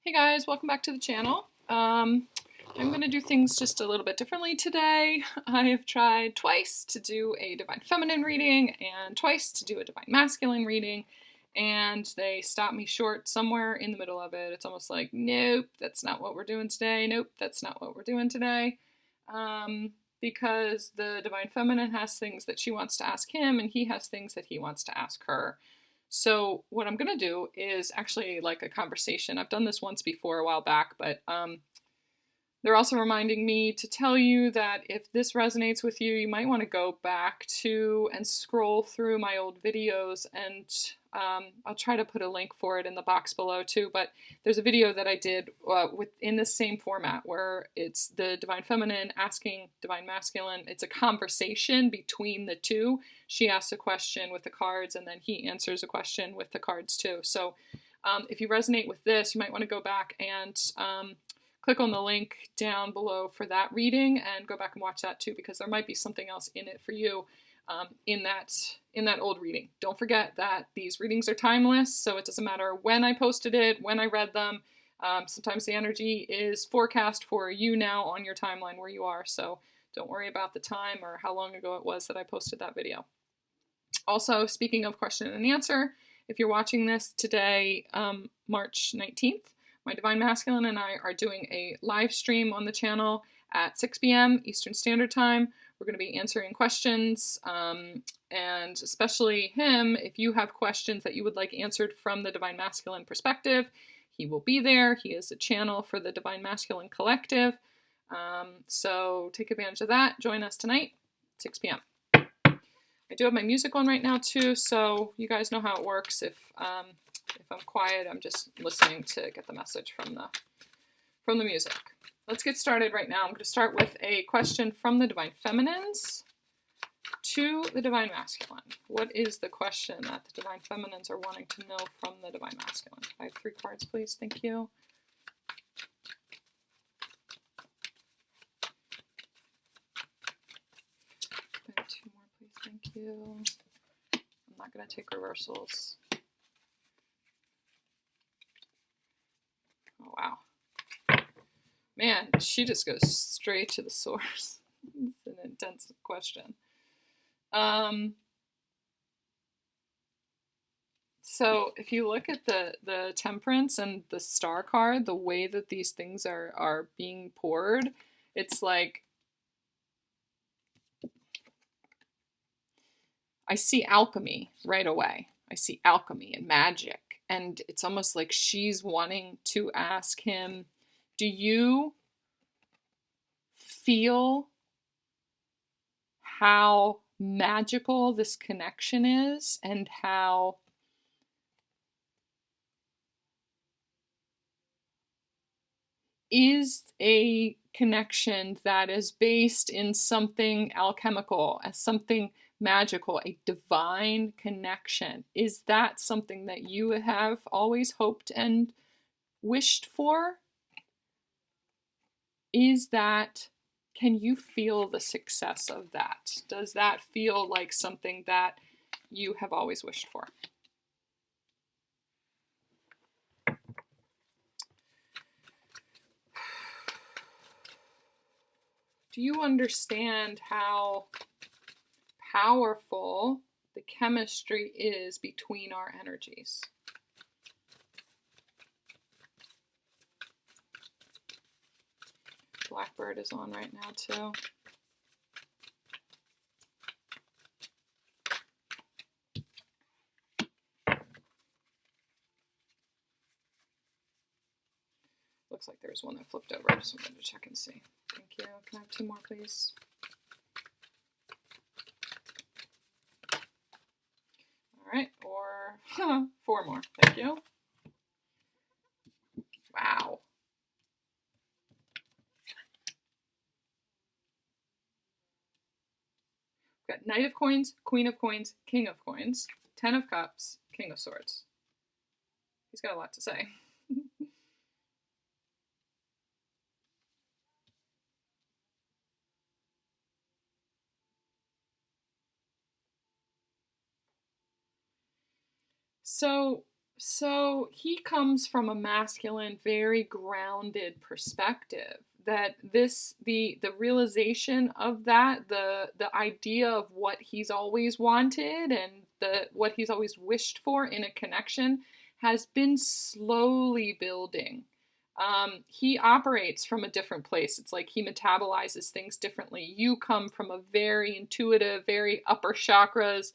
Hey guys, welcome back to the channel. I'm going to do things just a little bit differently today. I have tried twice to do a Divine Feminine reading and twice to do a Divine Masculine reading, and they stopped me short somewhere in the middle of it. It's almost like, nope, that's not what we're doing today. Nope, that's not what we're doing today. Because the Divine Feminine has things that she wants to ask him, and he has things that he wants to ask her. So what I'm going to do is actually like a conversation. I've done this once before a while back, but they're also reminding me to tell you that if this resonates with you, you might want to go back to and scroll through my old videos, and I'll try to put a link for it in the box below too, but there's a video that I did in the same format where it's the Divine Feminine asking Divine Masculine. It's a conversation between the two. She asks a question with the cards, and then he answers a question with the cards too. So if you resonate with this, you might want to go back and click on the link down below for that reading and go back and watch that too, because there might be something else in it for you in that old reading. Don't forget that these readings are timeless, so it doesn't matter when I posted it, when I read them. Sometimes the energy is forecast for you now on your timeline where you are, so don't worry about the time or how long ago it was that I posted that video. Also, speaking of question and answer, if you're watching this today, March 19th, my Divine Masculine and I are doing a live stream on the channel at 6 p.m. Eastern Standard Time. We're going to be answering questions, and especially him, if you have questions that you would like answered from the Divine Masculine perspective, he will be there. He is a channel for the Divine Masculine Collective. So take advantage of that. Join us tonight, 6 p.m. I do have my music on right now too, so you guys know how it works. If I'm quiet, I'm just listening to get the message from the music. Let's get started right now. I'm going to start with a question from the Divine Feminines to the Divine Masculine. What is the question that the Divine Feminines are wanting to know from the Divine Masculine? I have 3 cards, please. Thank you. I have 2 more, please. Thank you. I'm not going to take reversals. Oh, wow. Man, she just goes straight to the source. It's an intense question. So if you look at the Temperance and the Star card, the way that these things are being poured, it's like I see alchemy right away. I see alchemy and magic. And it's almost like she's wanting to ask him, do you feel how magical this connection is, and how is a connection that is based in something alchemical, as something magical, a divine connection? Is that something that you have always hoped and wished for? Can you feel the success of that? Does that feel like something that you have always wished for? Do you understand how powerful the chemistry is between our energies? Blackbird is on right now too. Looks like there's one that flipped over. I just wanted to check and see. Thank you. Can I have 2 more, please? All right, or 4 more. Thank you. Wow. We've got Knight of Coins, Queen of Coins, King of Coins, 10 of Cups, King of Swords. He's got a lot to say. So So he comes from a masculine, very grounded perspective. That the realization of that, the idea of what he's always wanted and what he's always wished for in a connection has been slowly building. He operates from a different place. It's like he metabolizes things differently. You come from a very intuitive, very upper chakras,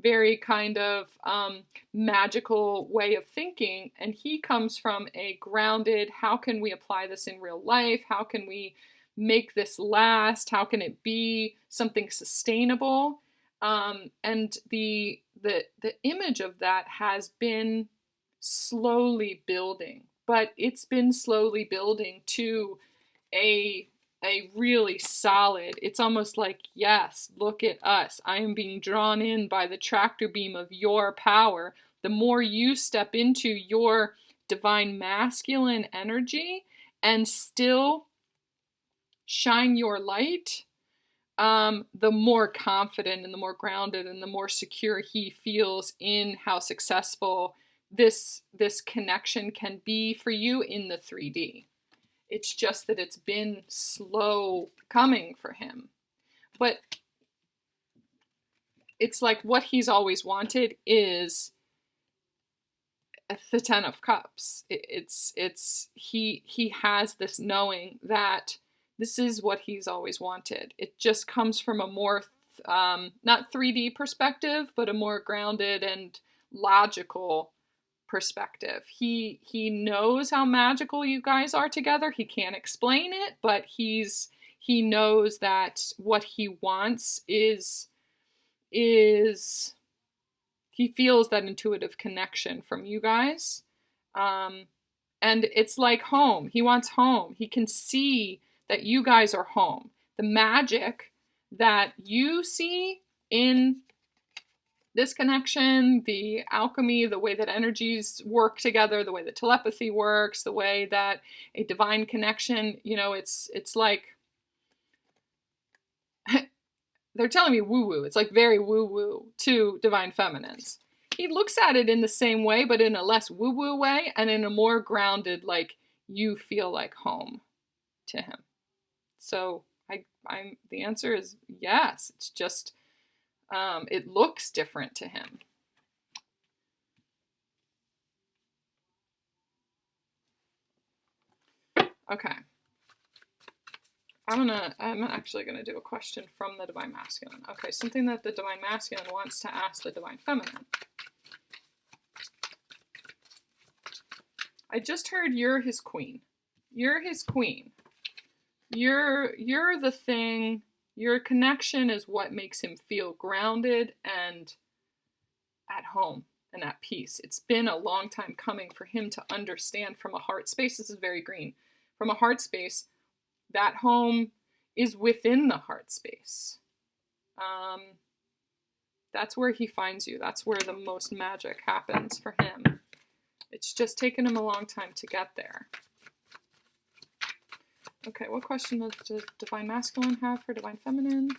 very kind of magical way of thinking, and he comes from a grounded, how can we apply this in real life, how can we make this last, how can it be something sustainable, and the image of that has been slowly building, but it's been slowly building to a really solid, it's almost like, yes, look at us. I am being drawn in by the tractor beam of your power. The more you step into your divine masculine energy and still shine your light, the more confident and the more grounded and the more secure he feels in how successful this connection can be for you in the 3D. It's just that it's been slow coming for him. But it's like what he's always wanted is the 10 of Cups. He has this knowing that this is what he's always wanted. It just comes from a more, not 3D perspective, but a more grounded and logical perspective. He knows how magical you guys are together. He can't explain it, but he knows that what he wants is he feels that intuitive connection from you guys. And it's like home. He wants home. He can see that you guys are home. The magic that you see in this connection, the alchemy, the way that energies work together, the way that telepathy works, the way that a divine connection, it's like, they're telling me woo-woo. It's like very woo-woo to divine feminines. He looks at it in the same way, but in a less woo-woo way and in a more grounded, like you feel like home to him. So the answer is yes. It's just, it looks different to him. Okay. I'm actually gonna do a question from the Divine Masculine. Okay, something that the Divine Masculine wants to ask the Divine Feminine. I just heard you're his queen. You're his queen. You're the thing. Your connection is what makes him feel grounded and at home and at peace. It's been a long time coming for him to understand from a heart space. This is very green. From a heart space, that home is within the heart space. That's where he finds you. That's where the most magic happens for him. It's just taken him a long time to get there. Okay, what question does the Divine Masculine have for Divine Feminine?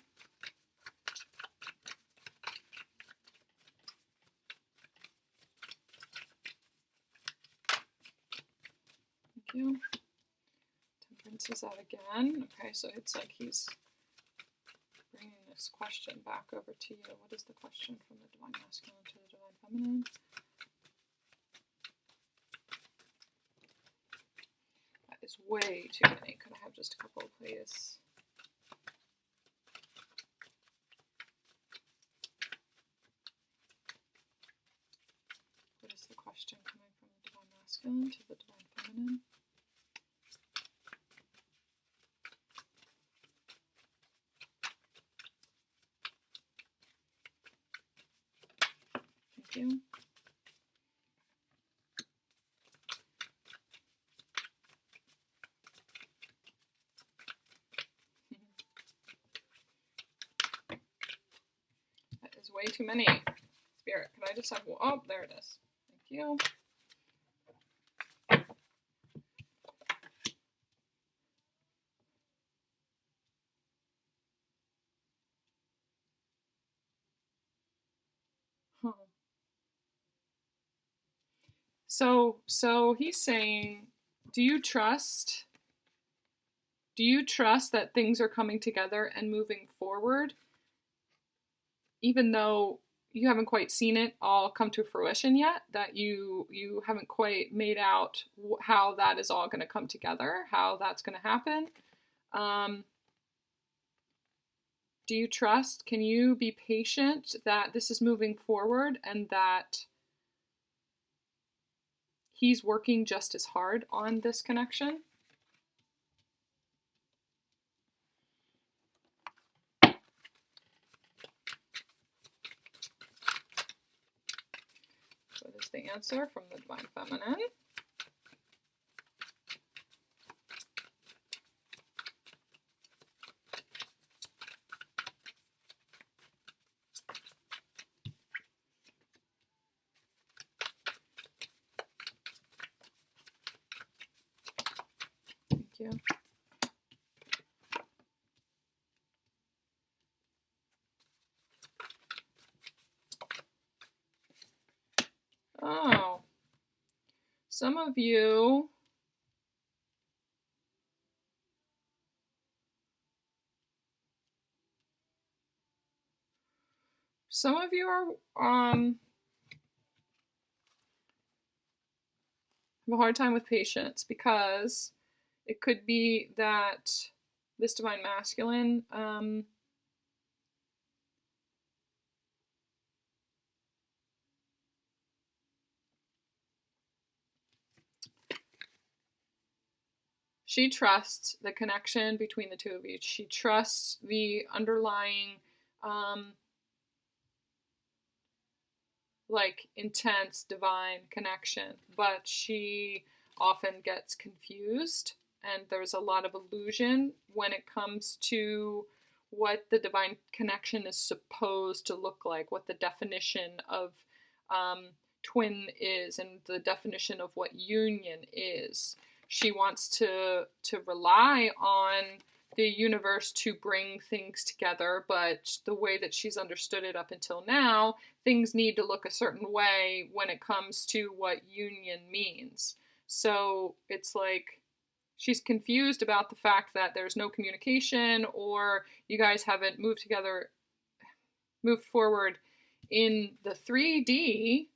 Thank you. Temperance is out again. Okay, so it's like he's bringing this question back over to you. What is the question from the Divine Masculine to the Divine Feminine? That is way too many. Could I have just a couple, please? What is the question coming from the Divine Masculine to the Divine Feminine? Thank you. That is way too many. Spirit, could I just have, oh, there it is. Thank you. So he's saying, do you trust that things are coming together and moving forward, even though you haven't quite seen it all come to fruition yet, that you haven't quite made out how that is all going to come together, how that's going to happen? Do you trust? Can you be patient that this is moving forward and that he's working just as hard on this connection? What is the answer from the Divine Feminine? Thank you. Oh, some of you are have a hard time with patience, because it could be that this Divine Masculine she trusts the connection between the two of you. She trusts the underlying like intense divine connection, but she often gets confused, and there's a lot of illusion when it comes to what the divine connection is supposed to look like, what the definition of twin is, and the definition of what union is. She wants to rely on the universe to bring things together, but the way that she's understood it up until now, things need to look a certain way when it comes to what union means. So it's like she's confused about the fact that there's no communication, or you guys haven't moved forward in the 3D,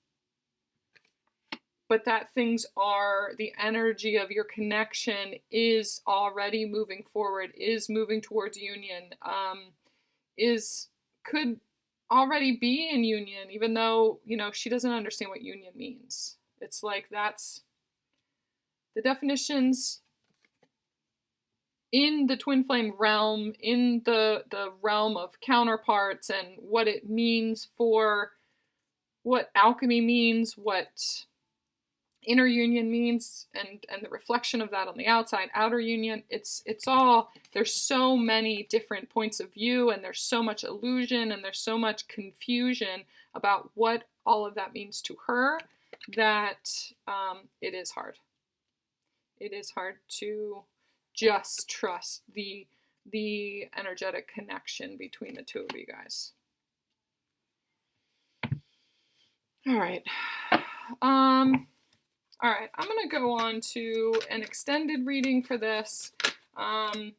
but that things are, the energy of your connection is already moving forward, is moving towards union, could already be in union, even though, she doesn't understand what union means. It's like that's the definitions in the twin flame realm, in the realm of counterparts, and what it means for what alchemy means, what inner union means, and the reflection of that on the outside, outer union. It's all, there's so many different points of view, and there's so much illusion, and there's so much confusion about what all of that means to her, that it is hard. It is hard to just trust the energetic connection between the two of you guys. All right. All right, I'm going to go on to an extended reading for this. In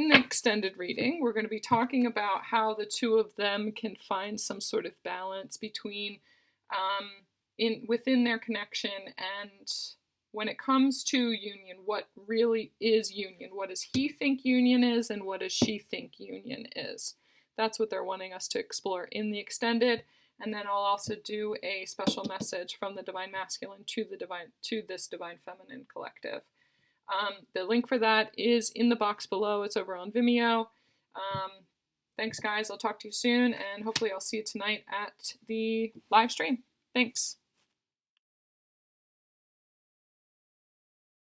the extended reading, we're going to be talking about how the two of them can find some sort of balance between within their connection, and when it comes to union, what really is union? What does he think union is, and what does she think union is? That's what they're wanting us to explore in the extended. And then I'll also do a special message from the Divine Masculine to this Divine Feminine collective. The link for that is in the box below. It's over on Vimeo. Thanks, guys. I'll talk to you soon, and hopefully I'll see you tonight at the live stream. Thanks.